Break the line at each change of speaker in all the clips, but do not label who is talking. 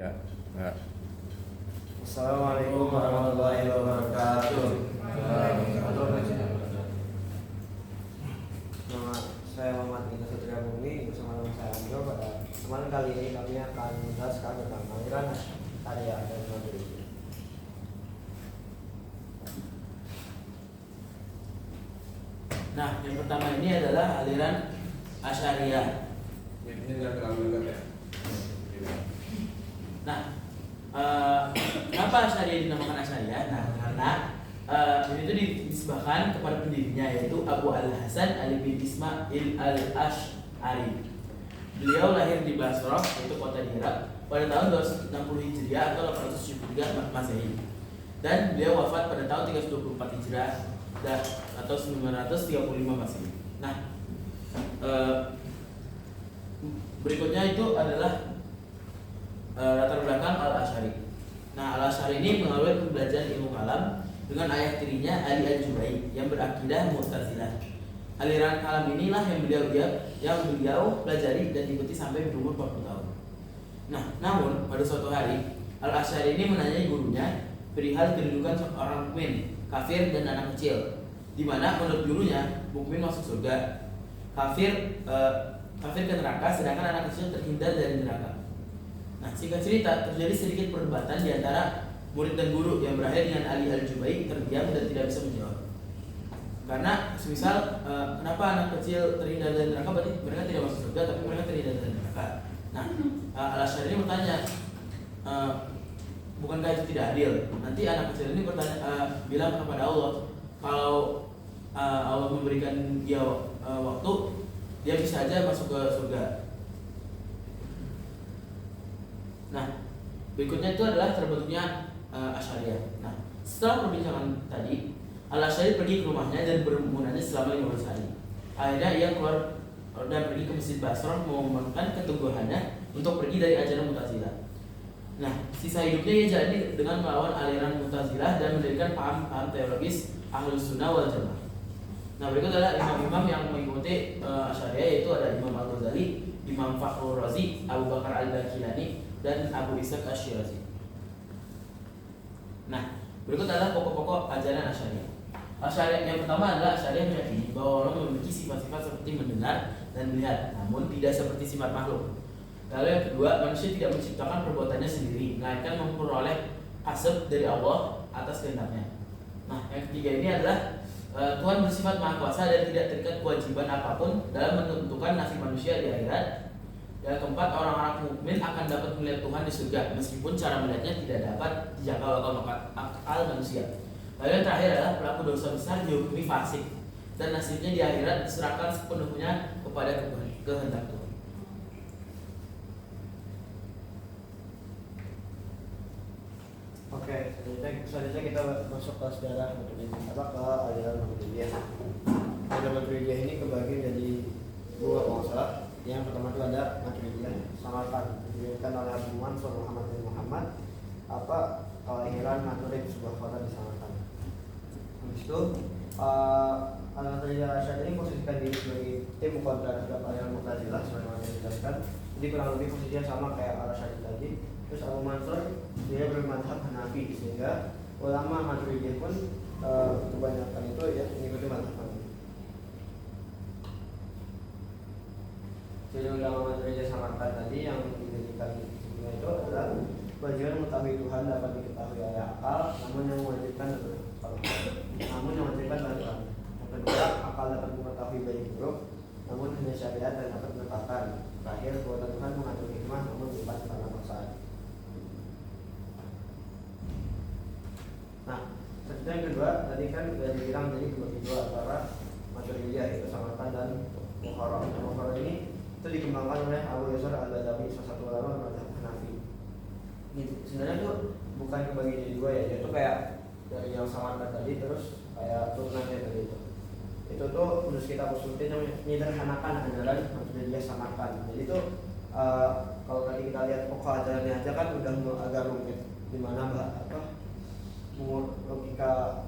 Ya, enggak.
Assalamualaikum warahmatullahi wabarakatuh. Nama saya Muhammad Gita Satria Bumi bersama dengan saya Andro. Pada kesempatan kali ini kami akan menjelaskan tentang aliran Asy'ariyah dan Maturidiyah.
Nah, yang pertama ini adalah aliran Asy'ariyah.
Ini enggak terlalu dekat ya.
Nah, kenapa Asy'ariyah dinamakan Asy'ariyah? Nah, karena ini itu dinisbahkan kepada pendirinya, yaitu Abu Al-Hasan Ali bin Ismail Al-Asy'ari. Beliau lahir di Basrah, yaitu kota di Irak, pada tahun 260 Hijriah atau 873 Masehi. Dan beliau wafat pada tahun 324 Hijriah atau 935 Masehi. Nah, berikutnya itu adalah latar belakang Al-Asy'ari. Nah, Al-Asy'ari ini mengawali pembelajaran ilmu kalam dengan ayah tirinya Ali Al-Jubai yang berakidah Mu'tazilah. Aliran kalam inilah yang beliau pelajari dan ikuti sampai berumur 40 tahun. Nah, namun pada suatu hari Al-Asy'ari ini menanyai gurunya perihal kedudukan seorang mukmin, kafir dan anak kecil, di mana menurut gurunya mukmin masuk surga, kafir ke neraka, sedangkan anak kecil terhindar dari neraka. Nah, singkat cerita, terjadi sedikit perdebatan di antara murid dan guru yang berakhir dengan Ali Al-Jubai terdiam dan tidak bisa menjawab. Karena semisal kenapa anak kecil terhindar dari neraka, berarti mereka tidak masuk surga, tapi mereka terhindar dari neraka. Nah, Al-Asy'ari ini bertanya, bukankah itu tidak adil? Nanti anak kecil ini bilang kepada Allah, kalau Allah memberikan dia waktu, dia bisa aja masuk ke surga. Nah, berikutnya itu adalah terbentuknya Asy'ariyah. Nah, setelah perbincangan tadi, Al-Asy'ari pergi ke rumahnya dan berhubungannya selama 15 hari. Akhirnya ia keluar dan pergi ke Masjid Basrah mengumumkan keteguhannya untuk pergi dari ajaran Mu'tazilah. Nah, sisa hidupnya ia jalani dengan melawan aliran Mu'tazilah dan mendirikan paham-paham teologis Ahlus Sunnah wal Jamaah. Nah, berikut adalah imam-imam yang mengikuti Asy'ariyah, yaitu ada Imam Al-Ghazali, Imam Fakhrur Razi, Abu Bakar Al-Baqillani, dan Abu Ishaq Asy-Syirazi. Nah, berikut adalah pokok-pokok ajaran Asy'ariyah. Asy'ariyah yang pertama adalah Asy'ariyah meyakini bahwa Allah memiliki sifat-sifat seperti mendengar dan melihat, namun tidak seperti sifat makhluk. Lalu yang kedua, manusia tidak menciptakan perbuatannya sendiri, melainkan memperoleh kasab dari Allah atas kehendaknya. Nah, yang ketiga ini adalah Tuhan bersifat maha kuasa dan tidak terikat kewajiban apapun dalam menentukan nasib manusia di akhirat. Yang keempat, orang-orang mukmin akan dapat melihat Tuhan di surga meskipun cara melihatnya tidak dapat dijangkau oleh akal manusia. Lalu yang terakhir adalah pelaku dosa besar dihukumi fasik dan nasibnya di akhirat diserahkan sepenuhnya kepada kehendak Tuhan.
Oke, selanjutnya kita masuk ke sejarah Maturidiyah, ke aliran Maturidiyah. Aliran Maturidiyah ini kebagi jadi dua masalah. Yang pertama itu ada Maturidiyah Samarkand, didirikan oleh Abu Mansur Muhammad bin Muhammad, kelahiran Maturid, sebuah kota di Samarkand. Habis itu Al-Maturidiyah Asy'ari ini posisikan diri sebagai tim kontra terhadap aliran Mu'tazilah sebagaimana yang dijelaskan. Jadi kurang lebih posisinya sama kayak Al-Asy'ari tadi. Terus Abu Mansur dia bermadhab Hanafi, sehingga ulama Maturidiyah pun kebanyakan itu ya mengikuti madhab Hanafi. Jadi ulama Maturidiyah Samarkand tadi yang didirikan sebelumnya itu adalah kewajiban mengetahui Tuhan dapat diketahui oleh akal, namun yang mewajibkan adalah Tuhan. Yang kedua, akal dapat mengetahui baik buruk, namun hanya syariat dan dapat menetapkan. Terakhir, kuasa Tuhan mengatur hikmah, namun bukan karena paksaan. Nah, selanjutnya yang kedua, tadi kan sudah dibilang jadi kebagi dua antara Maturidiyah, yaitu Samarkand dan Bukhara. Bukhara ini itu dikembangkan oleh Abu Yusuf Al-Badawi, salah satu ulama mazhab Hanafi. Sebenarnya itu bukan kebagi jadi dua ya, itu kayak dari yang Samarkand tadi terus kayak turunannya tadi itu. Itu tuh menurut kita konsultin yang menyederhanakan ajaran Maturidiyah Samarkand. Jadi itu kalau tadi kita lihat pokok ajarannya aja kan udah agak rumit, dimana logika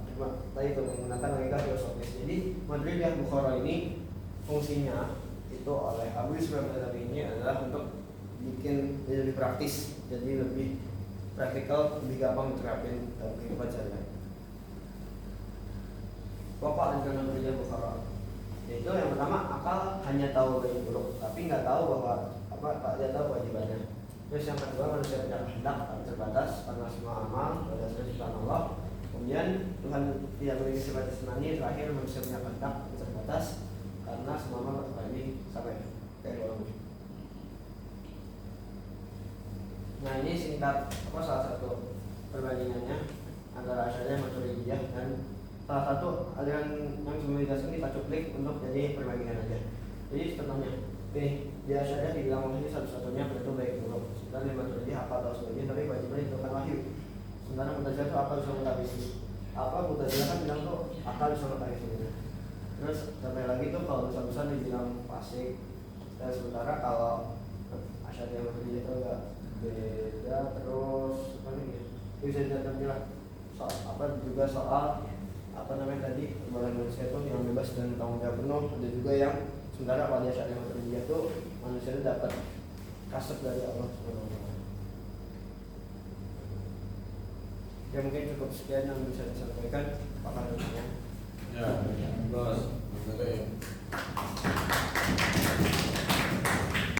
tadi itu menggunakan logika filosofis. Jadi Maturidiyah Bukhara ini fungsinya itu oleh Abu Yusuf Al-Badawi ini adalah untuk bikin jadi lebih praktis, jadi lebih praktikal, lebih gampang diterapin dalam kehidupan sehari-hari. Pokok ajaran Maturidiyah Bukhara yaitu yang pertama, akal hanya tahu baik buruk tapi nggak tahu bahwa dia tahu kewajibannya. Terus yang kedua, manusia punya kehendak tapi terbatas karena semua amal berdasarkan ciptaan Allah. Kemudian Tuhan tidak memiliki sifat jasmani. Terakhir, manusia punya kehendak tapi terbatas karena semua amal terkait sampai kayak orang. Nah, ini singkat salah satu perbandingannya antara Asy'ariyah Maturidiyah dan salah satu aliran yang sebelum dijelaskan kita cuplik untuk jadi perbandingan aja. Jadi contohnya, di Asy'ariyah dibilang wahyu satu-satunya penentu baik buruk. Sementara di Maturidiyah akal tahu sebagian tapi kewajiban itu kan wahyu. Sementara Mu'tazilah itu akal bisa mengetahui. Mu'tazilah kan bilang tuh akal bisa mengetahui sebenarnya. Terus sampai lagi tuh kalau besar-besar dibilang fasik. Dan sementara kalau Asy'ariyah Maturidiyah itu agak beda. Terus apa nih? Bisa dilihat lah soal tadi kembali manusia itu yang bebas dan tanggung jawab penuh. Ada juga yang sementara pada Asy'ariyah Maturidiyah itu manusia itu dapat kasih dari Allah SWT. Ya mungkin cukup sekian yang bisa disampaikan. Apakah